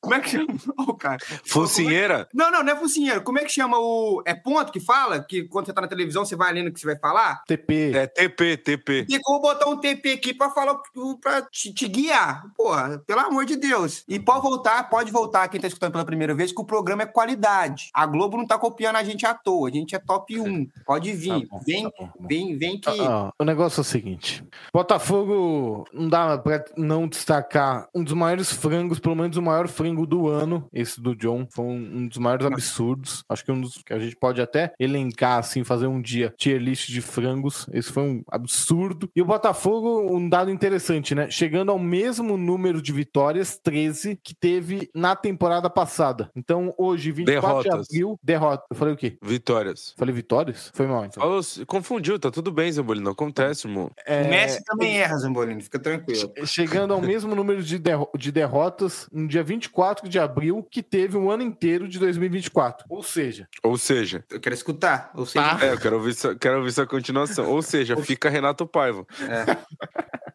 C: Oh, cara.
B: Focinheira?
C: Não é focinheira. Como é que chama o... É ponto que fala? Que quando você tá na televisão, você vai lendo o que você vai falar?
A: TP.
B: É TP.
C: Tem como botar um TP aqui pra falar, pra te guiar. Porra, pelo amor de Deus. E pode voltar quem tá escutando pela primeira vez, que o programa é qualidade. A Globo não tá copiando a gente à toa. A gente é top 1. Pode vir.
A: Tá bom,
C: vem que...
A: O negócio é o seguinte. Botafogo não dá pra não destacar um dos maiores frangos, pelo menos o maior frango do ano, esse do John. Foi um dos maiores absurdos. Acho que um dos que a gente pode até elencar, assim, fazer um dia tier list de frangos. Esse foi um absurdo. E o Botafogo, um dado interessante, né? Chegando ao mesmo número de vitórias, 13, que teve na temporada passada. Então, hoje, 24 de abril, derrota. Eu falei o quê?
B: Vitórias.
A: Falei vitórias? Foi mal, então.
B: Confundiu, tá tudo bem, Zambolino. Não acontece, irmão.
C: O Messi também erra, Zambolino. Fica tranquilo.
A: Chegando ao mesmo número de derrotas no dia 24 de abril, que teve um ano inteiro de 2024. Ou seja...
C: Eu quero escutar. Ou seja...
B: eu quero ouvir sua continuação. Ou seja, fica Renato Paiva.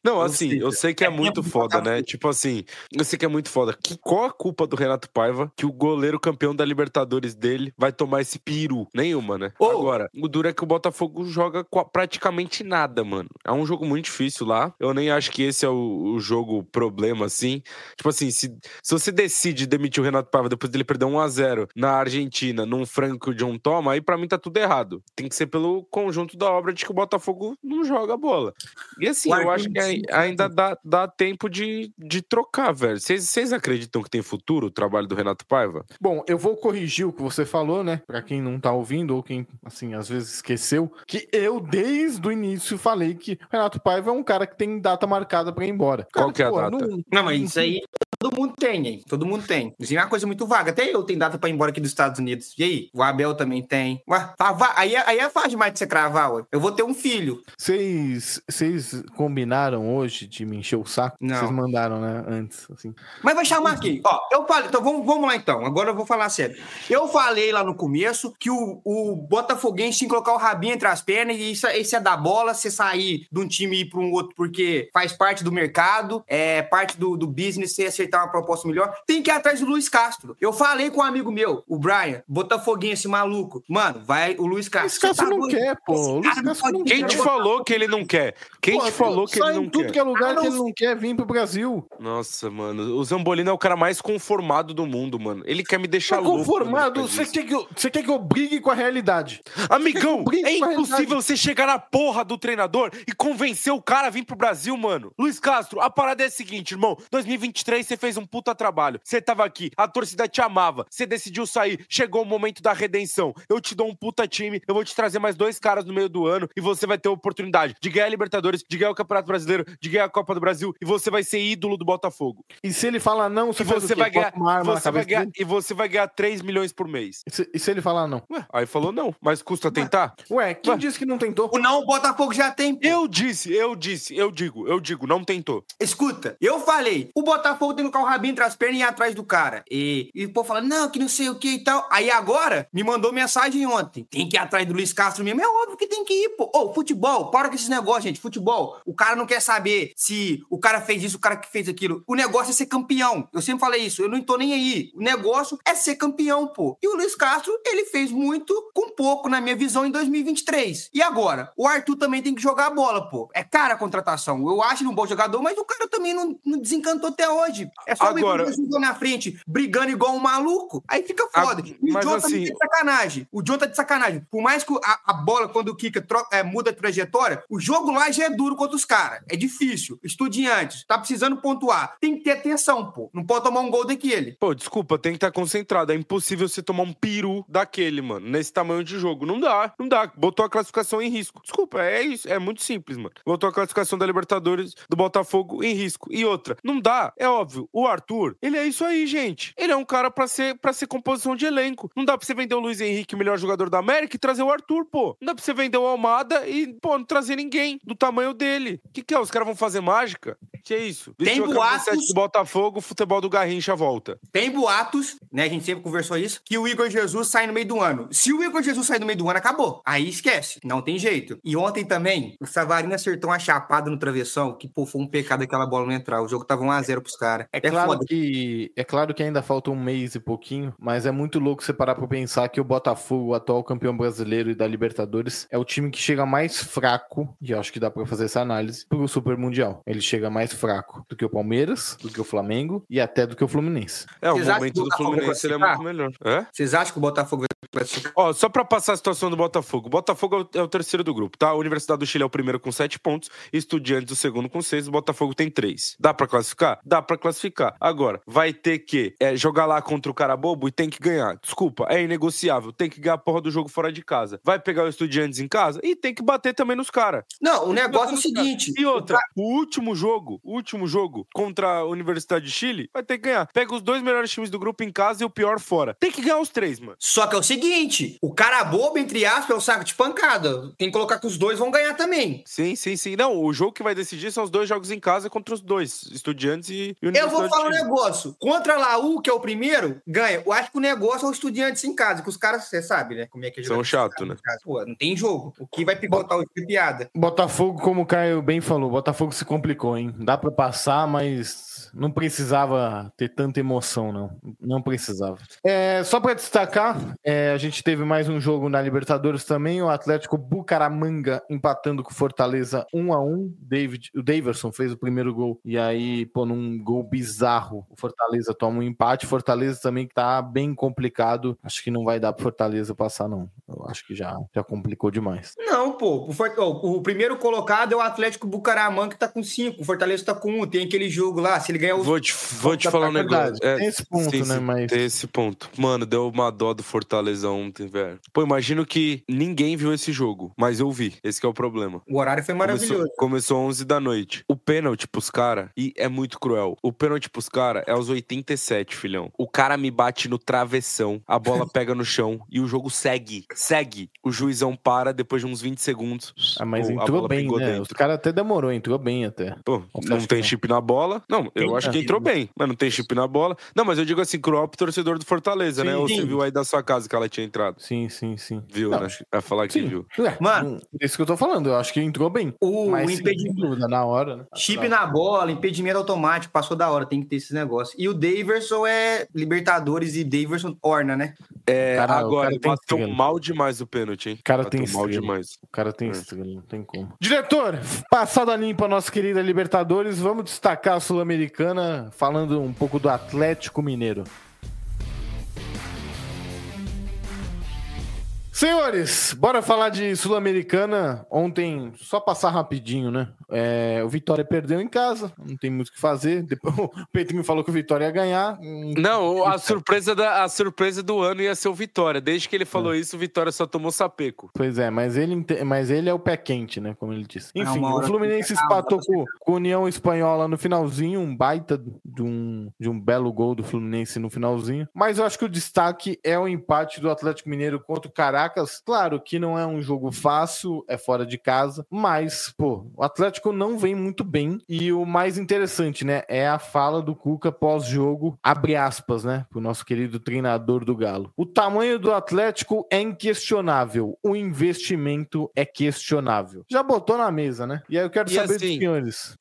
B: Não, assim, eu sei que é muito foda, né? Tipo assim, eu sei que é muito foda. Qual a culpa do Renato Paiva que o goleiro campeão da Libertadores dele vai tomar esse peru? Nenhuma, né? Agora, o duro é que o Botafogo joga praticamente nada, mano. É um jogo muito difícil lá. Eu nem acho que esse é o jogo problema, assim. Tipo assim, se você decide demitir o Renato Paiva depois dele perder 1-0 na Argentina, num frango que o John toma, aí pra mim tá tudo errado. Tem que ser pelo conjunto da obra de que o Botafogo não joga bola. E assim, eu acho que ainda dá tempo de trocar, velho. Vocês acreditam que tem futuro o trabalho do Renato Paiva?
A: Bom, eu vou corrigir o que você falou, né? Pra quem não tá ouvindo ou quem, assim, às vezes esqueceu, que eu, desde o início, falei que o Renato Paiva é um cara que tem data marcada pra ir embora.
B: Qual que é a data?
C: Não, mas isso aí todo mundo tem, hein? Todo mundo tem. Isso é uma coisa muito vaga. Até eu tenho data pra ir embora aqui dos Estados Unidos. E aí? O Abel também tem. Ué, aí é fácil demais de você cravar, ué. Eu vou ter um filho.
A: Vocês combinaram hoje de me encher o saco?
C: Não.
A: Vocês mandaram, né? Antes, assim.
C: Mas vai chamar aqui. Ó, eu falei... Então, vamos lá, então. Agora eu vou falar sério. Eu falei lá no começo que o Botafoguense tinha que colocar o rabinho entre as pernas e isso é da bola, você sair de um time e ir pra um outro porque faz parte do mercado, é parte do business, você aceitar uma proposta melhor. Tem que ir atrás do Luiz Castro. Eu falei com um amigo meu, o Brian, Botafoguense maluco. Mano, vai o Luiz Castro.
A: Luiz Castro não quer, pô. O Luiz Castro não
B: quer. Quem te falou que ele não quer? Quem te falou que ele não quer?
A: Tudo que é lugar que ele não quer vir pro Brasil.
B: Nossa, mano. O Zambolino é o cara mais conformado do mundo, mano. Ele quer me deixar louco.
A: Conformado? Você quer que eu brigue com a realidade?
B: Amigão, é impossível você chegar na porra do treinador e convencer o cara a vir pro Brasil, mano. Luiz Castro, a parada é a seguinte, irmão. 2023 você fez um puta trabalho. Você tava aqui, a torcida te amava, você decidiu sair, chegou o momento da redenção. Eu te dou um puta time, eu vou te trazer mais 2 caras no meio do ano e você vai ter a oportunidade de ganhar a Libertadores, de ganhar o Campeonato Brasileiro, de ganhar a Copa do Brasil e você vai ser ídolo do Botafogo.
A: E se ele falar não,
B: você vai ganhar, e você vai ganhar 3 milhões por mês.
A: E se ele falar não?
B: Ué, aí falou não, mas custa tentar?
A: Ué, quem disse que não tentou?
C: O não, o Botafogo já tem.
B: Eu digo, não tentou.
C: Escuta, eu falei, o Botafogo tem que colocar o rabinho entre as pernas e ir atrás do cara. E o povo fala, não, que não sei o que e tal. Aí agora, me mandou mensagem ontem. Tem que ir atrás do Luiz Castro mesmo. É óbvio que tem que ir, pô. Ô, futebol, para com esses negócios, gente. Futebol, o cara não quer saber se o cara fez isso, o cara que fez aquilo. O negócio é ser campeão. Eu sempre falei isso, eu não tô nem aí. O negócio é ser campeão, pô. E o Luiz Castro, ele fez muito com pouco, na minha visão, em 2023. E agora? O Arthur também tem que jogar a bola, pô. É cara a contratação. Eu acho ele um bom jogador, mas o cara também não desencantou até hoje. É só
B: agora...
C: o na frente, brigando igual um maluco. Aí fica foda. E o John
B: assim...
C: tá de sacanagem. O John tá de sacanagem. Por mais que a bola, quando quica, muda a trajetória, o jogo lá já é duro contra os caras. É difícil. Estudiantes, tá precisando pontuar. Tem que ter atenção, pô. Não pode tomar um gol daquele.
B: Pô, desculpa, tem que estar concentrado. É impossível você tomar um peru daquele, mano, nesse tamanho de jogo. Não dá. Botou a classificação em risco. Desculpa, é isso. É muito simples, mano. Botou a classificação da Libertadores do Botafogo em risco. E outra, não dá. É óbvio. O Arthur, ele é isso aí, gente. Ele é um cara pra ser composição de elenco. Não dá pra você vender o Luiz Henrique, o melhor jogador da América, e trazer o Arthur, pô. Não dá pra você vender o Almada e, pô, não trazer ninguém do tamanho dele. O que é? Os caras vão fazer mágica? Que é isso?
C: Tem boatos
B: do Botafogo, o futebol do Garrincha volta.
C: Tem boatos, né? A gente sempre conversou isso, que o Igor Jesus sai no meio do ano. Se o Igor Jesus sair no meio do ano, acabou. Aí esquece. Não tem jeito. E ontem também, o Savarino acertou uma chapada no travessão, que, pô, foi um pecado aquela bola não entrar. O jogo tava 1-0 pros caras.
A: É claro que ainda falta um mês e pouquinho, mas é muito louco você parar pra pensar que o Botafogo, o atual campeão brasileiro e da Libertadores, é o time que chega mais fraco, e eu acho que dá pra fazer essa análise, pro Super Mundial. Ele chega mais fraco do que o Palmeiras, do que o Flamengo e até do que o Fluminense.
B: O momento do Fluminense ele é muito melhor.
C: Vocês acham que o Botafogo vai classificar?
B: Ó, só pra passar a situação do Botafogo. O Botafogo é o terceiro do grupo, tá? A Universidade do Chile é o primeiro com 7 pontos, Estudiantes o segundo com 6, o Botafogo tem 3. Dá pra classificar? Dá pra classificar. Agora, vai ter que jogar lá contra o cara bobo e tem que ganhar. Desculpa, é inegociável. Tem que ganhar a porra do jogo fora de casa. Vai pegar o Estudiantes em casa e tem que bater também nos caras.
C: Não, o negócio é o seguinte.
B: E outra, o último jogo contra a Universidade de Chile, vai ter que ganhar. Pega os 2 melhores times do grupo em casa e o pior fora. Tem que ganhar os 3, mano.
C: Só que é o seguinte, o cara bobo, entre aspas, é o saco de pancada. Tem que colocar que os 2 vão ganhar também.
B: Sim. Não, o jogo que vai decidir são os 2 jogos em casa contra os 2, Estudiantes e Universidade.
C: Eu vou falar um negócio. Contra a Laú, que é o primeiro, ganha. Eu acho que o negócio é o Estudiantes em casa, que os caras, você sabe, né? Como é que é
B: são chato, né?
C: Pô, não tem jogo. O que vai picotar o piada.
A: Botafogo, como o Caio bem falou, Botafogo se complicou, hein? Dá pra passar, mas não precisava ter tanta emoção, não. Não precisava. Só pra destacar, a gente teve mais um jogo na Libertadores também, o Atlético Bucaramanga empatando com o Fortaleza 1-1. O Daverson fez o primeiro gol, e aí, pô, num gol bizarro, o Fortaleza toma um empate. Fortaleza também que tá bem complicado. Acho que não vai dar pro Fortaleza passar, não. Eu acho que já complicou demais.
C: Não, pô. O primeiro colocado é o Atlético Bucaramanga, que tá com 5. O Fortaleza tá com 1. Tem aquele jogo lá. Se ele ganhar os...
B: Vou te falar um negócio.
A: Tem esse ponto, né? Mas...
B: Tem esse ponto. Mano, deu uma dó do Fortaleza ontem, velho. Pô, imagino que ninguém viu esse jogo, mas eu vi. Esse que é o problema.
C: O horário foi maravilhoso.
B: Começou 11 da noite. O pênalti pros caras, e é muito cruel, o pênalti pros caras é aos 87, filhão. O cara me bate no travessão, a bola pega no chão e o jogo segue. O juizão para depois de uns 20 segundos.
A: Mas entrou bem, né? Dentro. Os caras até demorou, entrou bem até.
B: Pô, não tem chip na bola. Não, eu acho que entrou bem, mas não tem chip na bola. Não, mas eu digo assim, cruel pro torcedor do Fortaleza, né? Ou você viu aí da sua casa que ela tinha entrado?
A: Sim.
B: Viu, né? Vai falar que viu.
A: Mano, isso que eu tô falando, eu acho que entrou bem.
C: O impedimento
A: na hora, né?
C: Chip na bola, impedimento automático, passou da hora, tem que ter esses negócios. E o Daverson é Libertadores e Daverson orna, né?
B: Agora, bateu mal demais o pênalti, hein?
A: O cara tem estrela. O cara tem estrela, não tem como. Diretor, passada limpa a nossa querida Libertadores, vamos destacar a Sul-Americana, falando um pouco do Atlético Mineiro. Senhores, bora falar de Sul-Americana. Ontem, só passar rapidinho, né? O Vitória perdeu em casa, não tem muito o que fazer. Depois, o Pedrinho falou que o Vitória ia ganhar.
B: Não, a surpresa do ano ia ser o Vitória. Desde que ele falou isso, o Vitória só tomou sapeco.
A: Pois é, mas ele é o pé quente, né? Como ele disse. Enfim, o Fluminense empatou com a União Espanhola no finalzinho, um baita de um belo gol do Fluminense no finalzinho. Mas eu acho que o destaque é o empate do Atlético Mineiro contra o Caracas. Claro que não é um jogo fácil, é fora de casa, mas, pô, o Atlético não vem muito bem. E o mais interessante, né, é a fala do Cuca pós-jogo, abre aspas, né, pro nosso querido treinador do Galo. O tamanho do Atlético é inquestionável, o investimento é questionável. Já botou na mesa, né? E aí eu quero saber dos senhores.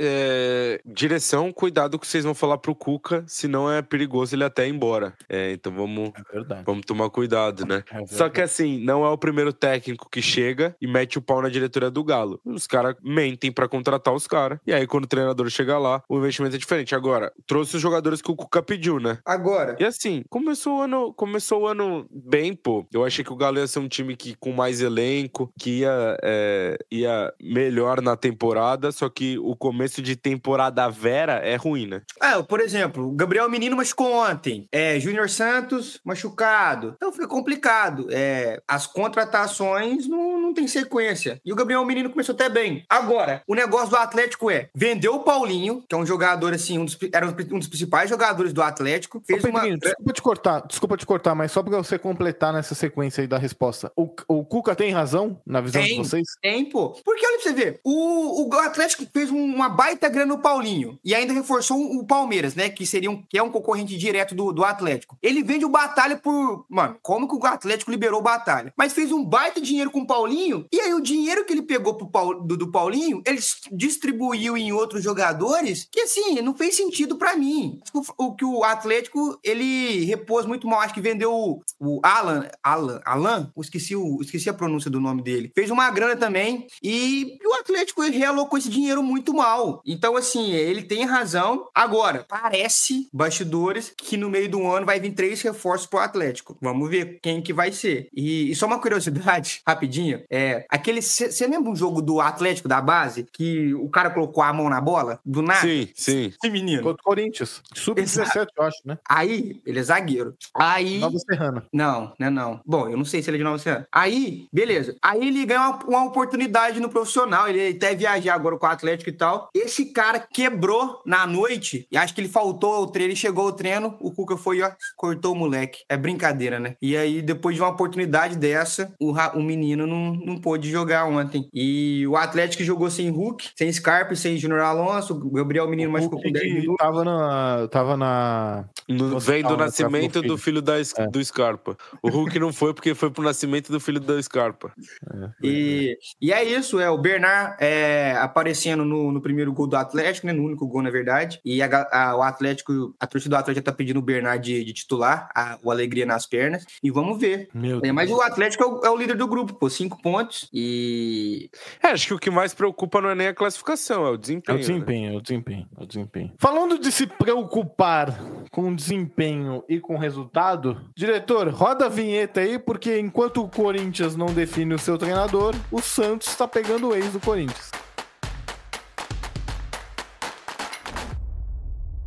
B: Direção, cuidado que vocês vão falar pro Cuca, senão é perigoso ele até ir embora. Então vamos tomar cuidado, né? Só que assim, não é o primeiro técnico que chega e mete o pau na diretoria do Galo. Os caras mentem pra contratar os caras. E aí, quando o treinador chega lá, o investimento é diferente. Agora, trouxe os jogadores que o Cuca pediu, né?
C: Agora.
B: E assim, começou o ano bem, pô. Eu achei que o Galo ia ser um time que, com mais elenco, que ia melhor na temporada, só que o começo de temporada vera é ruim, né?
C: Por exemplo, o Gabriel Menino machucou ontem. Júnior Santos machucado. Então fica complicado. As contratações não tem sequência. E o Gabriel Menino começou até bem. Agora, o negócio do Atlético vendeu o Paulinho, que é um jogador, assim, era um dos principais jogadores do Atlético.
A: Pedrinho, desculpa te cortar, mas só pra você completar nessa sequência aí da resposta. O Cuca tem razão na visão de vocês?
C: Tem, pô. Porque olha pra você ver, o Atlético fez uma baita grana no Paulinho e ainda reforçou o Palmeiras, né, que é um concorrente direto do Atlético. Ele vende o Batalha por... Mano, como que o Atlético liberou o Batalha? Mas fez um baita dinheiro com o Paulinho e aí o dinheiro que ele pegou do Paulinho, ele distribuiu em outros jogadores que, assim, não fez sentido pra mim. O que o Atlético, ele repôs muito mal. Acho que vendeu o Alan, esqueci a pronúncia do nome dele. Fez uma grana também e o Atlético realocou esse dinheiro muito mal. Então, assim, ele tem razão. Agora, parece, bastidores, que no meio do ano vai vir 3 reforços pro Atlético. Vamos ver quem que vai ser. E só uma curiosidade, rapidinho, você lembra um jogo do Atlético da base, que o cara colocou a mão na bola, do nada?
B: Sim.
C: Sim, menino.
A: Contra o Corinthians. Sub-17, eu acho, né?
C: Aí, ele é zagueiro. Aí...
A: Nova Serrana.
C: Não. Bom, eu não sei se ele é de Nova Serrana. Aí, beleza. Aí ele ganha uma oportunidade no profissional, ele até viajar agora com o Atlético e tal. Esse cara quebrou na noite, e acho que ele faltou ao treino, ele chegou ao treino, o Cuca foi, cortou o moleque. É brincadeira, né? E aí, depois de uma oportunidade dessa, o menino não pôde jogar ontem. E o Atlético jogou sem Hulk, sem Scarpa, sem Júnior Alonso, o Gabriel Menino machucou com 10 minutos.
B: Vem do nascimento do filho do Scarpa. O Hulk não foi porque foi pro nascimento do filho do Scarpa.
C: E é isso, o Bernard aparecendo no primeiro gol do Atlético, né? No único gol, na verdade. E a torcida do Atlético já tá pedindo o Bernard de titular, o Alegria nas pernas. E vamos ver. Mas o Atlético é o líder do grupo, pô, 5 pontos. E...
B: acho que o que mais preocupa não é nem a classificação, é o desempenho.
A: É o desempenho. Falando de se preocupar com o desempenho e com o resultado, diretor, roda a vinheta aí, porque enquanto o Corinthians não define o seu treinador, o Santos tá pegando o ex do Corinthians.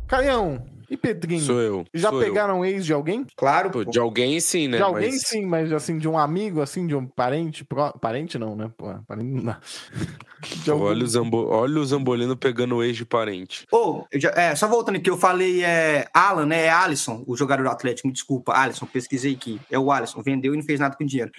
A: Caião e Pedrinho,
B: sou eu.
A: Já pegaram ex de alguém?
C: Claro.
B: Pô, de alguém sim, né?
A: De alguém sim, mas assim, de um amigo, assim, de um parente. Parente não, né? Pô, parente não dá.
B: Olha o Zambolino pegando o ex de parente.
C: Só voltando aqui, eu falei Alan, né? É Alisson, o jogador do Atlético. Me desculpa, Alisson, pesquisei aqui. É o Alisson, vendeu e não fez nada com dinheiro.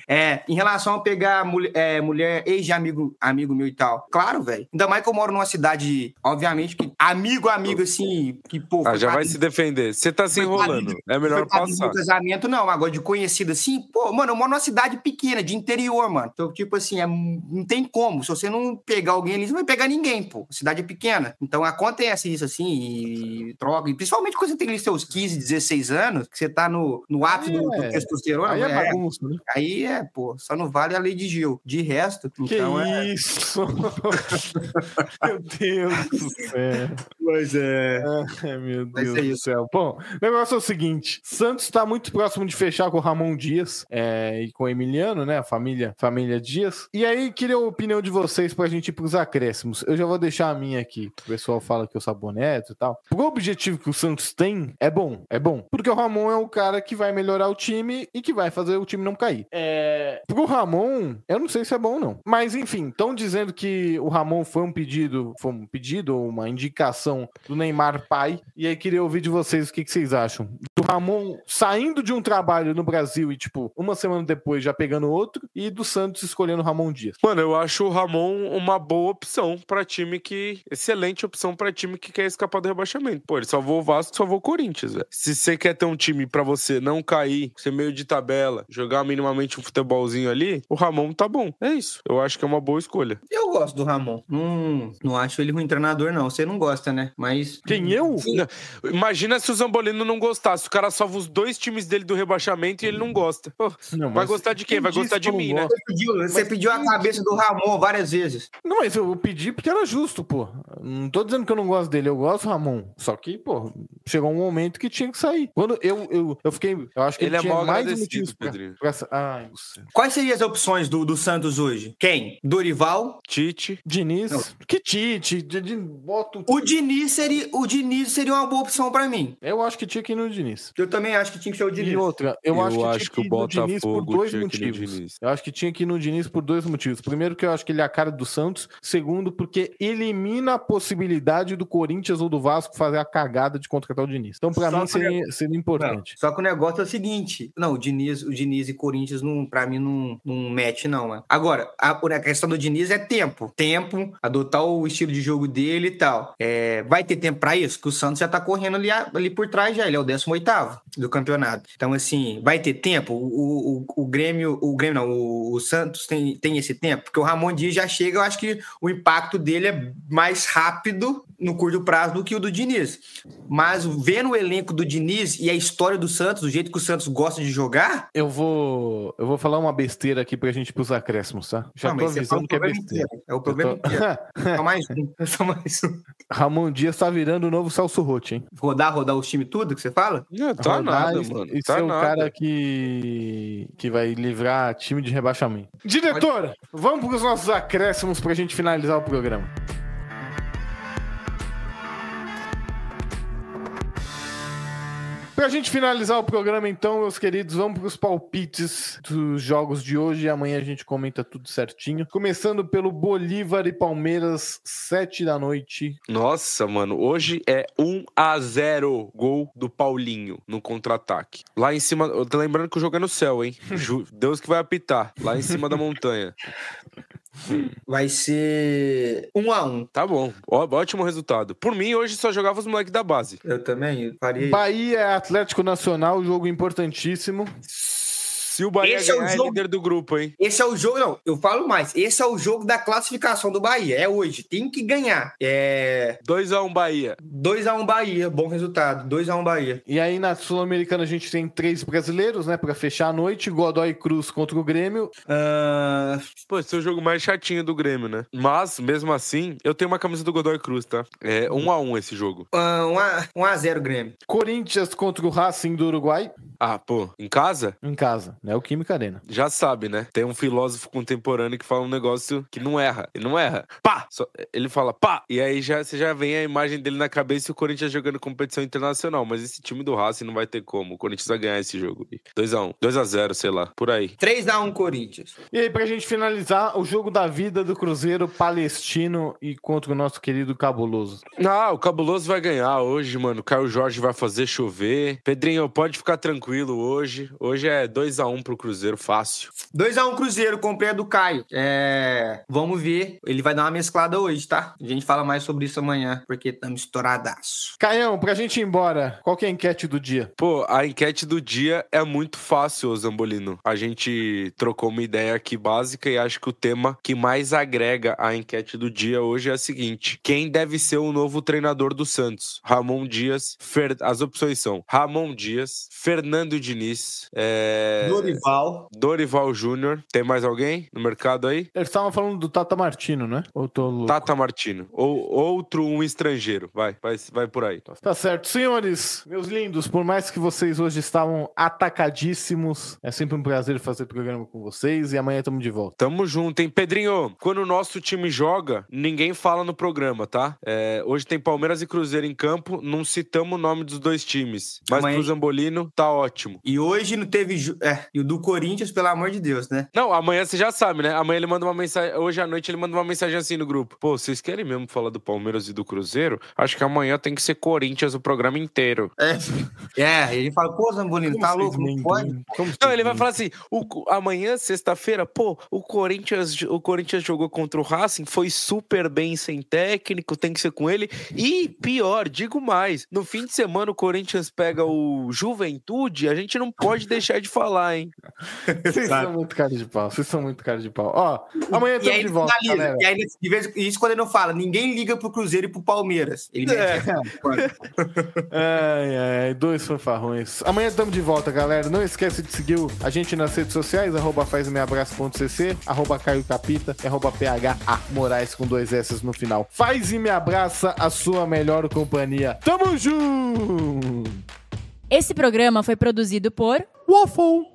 C: Em relação a pegar mulher ex de amigo meu e tal. Claro, velho. Ainda mais que eu moro numa cidade, obviamente, que amigo, assim, que, pô...
B: já vai se defender. Você tá se enrolando. É melhor passar.
C: No casamento, não. Agora, de conhecido assim, pô, mano, eu moro numa cidade pequena, de interior, mano. Então, tipo assim, não tem como. Se você não pegar alguém ali, você não vai pegar ninguém, pô. A cidade é pequena. Então, acontece isso, assim, e troca. E principalmente quando você tem ali seus 15, 16 anos, que você tá no ápice do testosterona.
A: Aí é bagunça, né?
C: Aí pô, só não vale a lei de Gil. De resto,
A: que então isso? Meu Deus do céu.
C: Pois é.
A: Meu Deus do céu. Bom, o negócio é o seguinte: Santos está muito próximo de fechar com o Ramon Dias e com o Emiliano, né? A família Dias. E aí, queria a opinião de vocês pra gente ir pros acréscimos. Eu já vou deixar a minha aqui. O pessoal fala que eu saboneto e tal. O objetivo que o Santos tem é bom. Porque o Ramon é o cara que vai melhorar o time e que vai fazer o time não cair. Pro Ramon, eu não sei se é bom ou não. Mas, enfim, estão dizendo que o Ramon foi um pedido ou uma indicação do Neymar pai. E aí, queria ouvir de vocês o que vocês acham. Do Ramon saindo de um trabalho no Brasil e, tipo, uma semana depois já pegando outro. E do Santos escolhendo o Ramon Dias.
B: Mano, eu acho o Ramon uma boa opção pra time que... Excelente opção pra time que quer escapar do rebaixamento. Pô, ele salvou o Vasco, salvou o Corinthians, velho. Se você quer ter um time pra você não cair, ser meio de tabela, jogar minimamente um futebolzinho ali, o Ramon tá bom. É isso. Eu acho que é uma boa escolha.
C: Eu gosto do Ramon. Não acho ele ruim treinador, não. Você não gosta, né? Mas...
A: Quem, eu?
B: Não. Imagina se o Zambolino não gostasse. O cara salva os 2 times dele do rebaixamento e ele não gosta. Pô, não, vai gostar de quem? Vai gostar de mim, né?
C: Você pediu a cabeça do Ramon várias vezes.
A: Não, mas eu pedi porque era justo, pô. Não tô dizendo que eu não gosto dele, eu gosto do Ramon. Só que, pô, chegou um momento que tinha que sair. Quando eu fiquei... Eu acho que ele tinha mais motivos pra... Ai,
C: quais seriam as opções do Santos hoje? Quem? Dorival?
B: Tite?
A: Diniz? Não. Que Tite?
C: O Diniz seria uma boa opção pra mim.
A: Eu acho que tinha que ir no Diniz.
C: Eu também acho que tinha que ser o Diniz.
A: E outra, eu acho que tinha que ir no Diniz por 2 motivos. Eu acho que tinha que ir no Diniz por 2 motivos. Primeiro, que eu acho que ele é a cara do Santos. Segundo, porque elimina a possibilidade do Corinthians ou do Vasco fazer a cagada de contratar o Diniz. Então, pra mim, seria importante.
C: Não, só que o negócio é o seguinte. Não, o Diniz e Corinthians, pra mim, não match, não. Mano. Agora, a questão do Diniz é tempo. Tempo, adotar o estilo de jogo dele e tal. Vai ter tempo pra isso? Que o Santos já tá correndo ali por trás já. Ele é o 18º do campeonato. Então, assim, vai ter tempo? O Santos tem esse tempo? Porque o Ramon Dias já chega, eu acho que o impacto dele é mais rápido no curto prazo do que o do Diniz. Mas vendo o elenco do Diniz e a história do Santos, do jeito que o Santos gosta de jogar...
A: Eu vou falar uma besteira aqui pra gente ir pros acréscimos, tá? Já tô avisando que é besteira.
C: É o problema inteiro. Só mais um.
A: Ramon Dias tá virando o novo Celso Roth, hein?
C: Rodar os times tudo que você fala?
B: Não, tá nada, mano.
A: Esse é o cara que vai livrar time de rebaixamento. Diretor, vamos pros nossos acréscimos pra gente finalizar o programa. Pra gente finalizar o programa, então, meus queridos, vamos pros palpites dos jogos de hoje e amanhã a gente comenta tudo certinho. Começando pelo Bolívar e Palmeiras, 7 da noite.
B: Nossa, mano, hoje é 1-0, gol do Paulinho no contra-ataque. Lá em cima, eu tô lembrando que o jogo é no céu, hein? Deus que vai apitar, lá em cima da montanha.
C: Vai ser 1-1.
B: Tá bom, ótimo resultado. Por mim, hoje só jogava os moleques da base.
C: Eu também faria.
A: Bahia, Atlético Nacional, jogo importantíssimo.
B: Se o Bahia ganhar, é líder do grupo, hein?
C: Esse é o jogo, não, eu falo mais. Esse é o jogo da classificação do Bahia. É hoje, tem que ganhar.
B: 2-1 Bahia.
C: 2-1 Bahia, bom resultado. 2-1 Bahia.
A: E aí na Sul-Americana a gente tem 3 brasileiros, né? Pra fechar a noite. Godoy Cruz contra o Grêmio.
B: Pô, esse é o jogo mais chatinho do Grêmio, né? Mas, mesmo assim, eu tenho uma camisa do Godoy Cruz, tá? É 1-1 esse jogo.
C: 1-0 Grêmio.
A: Corinthians contra o Racing do Uruguai.
B: Ah, pô, em casa?
A: Em casa, né? O Química Arena.
B: Já sabe, né? Tem um filósofo contemporâneo que fala um negócio que não erra. Ele não erra. Pá! Ele fala pá! E aí você já vem a imagem dele na cabeça e o Corinthians jogando competição internacional. Mas esse time do Racing não vai ter como. O Corinthians vai ganhar esse jogo. 2-1. 2-0, sei lá. Por aí.
C: 3-1 Corinthians.
A: E aí, pra gente finalizar, o jogo da vida do Cruzeiro Palestino e contra o nosso querido Cabuloso.
B: Ah, o Cabuloso vai ganhar hoje, mano. O Caio Jorge vai fazer chover. Pedrinho, pode ficar tranquilo hoje. Hoje é 2-1 pro Cruzeiro, fácil.
C: 2-1 Cruzeiro, comprei a do Caio. Vamos ver. Ele vai dar uma mesclada hoje, tá? A gente fala mais sobre isso amanhã, porque estamos estouradaço.
A: Caião, pra gente ir embora, qual que é a enquete do dia?
B: Pô, a enquete do dia é muito fácil, Zambolino. A gente trocou uma ideia aqui básica e acho que o tema que mais agrega a enquete do dia hoje é a seguinte: quem deve ser o novo treinador do Santos? Ramon Dias, as opções são Ramon Dias, Fernando Fernando Diniz.
C: Dorival
B: Júnior. Tem mais alguém no mercado aí?
A: Eles estavam falando do Tata Martino, né? Ou tô louco?
B: Tata Martino. Ou um estrangeiro. Vai por aí.
A: Tá certo. Senhores, meus lindos, por mais que vocês hoje estavam atacadíssimos, é sempre um prazer fazer programa com vocês e amanhã estamos de volta.
B: Tamo junto, hein? Pedrinho, quando o nosso time joga, ninguém fala no programa, tá? Hoje tem Palmeiras e Cruzeiro em campo, não citamos o nome dos dois times, mas amanhã... pro Zambolino tá ótimo.
C: E hoje não teve... E o do Corinthians, pelo amor de Deus, né?
B: Não, amanhã você já sabe, né? Amanhã ele manda uma mensagem, hoje à noite ele manda uma mensagem assim no grupo. Pô, vocês querem mesmo falar do Palmeiras e do Cruzeiro? Acho que amanhã tem que ser Corinthians o programa inteiro.
C: Ele fala, pô, Zambolino, tá louco, não pode?
B: Não, ele vai falar assim, amanhã, sexta-feira, pô, o Corinthians jogou contra o Racing, foi super bem sem técnico, tem que ser com ele. E pior, digo mais, no fim de semana o Corinthians pega o Juventude, a gente não pode deixar de falar, hein?
A: Vocês são muito cara de pau. Ó, amanhã estamos de volta, galera.
C: E aí, de vez isso quando ele não fala, ninguém liga pro Cruzeiro e pro Palmeiras. Ele
A: dois fanfarrões. Amanhã estamos de volta, galera. Não esquece de seguir a gente nas redes sociais, @fazmeabraço.cc, @CaioCapita e @PHA Moraes com 2 S no final. Faz e me abraça, a sua melhor companhia. Tamo junto!
D: Esse programa foi produzido por
A: Waffle.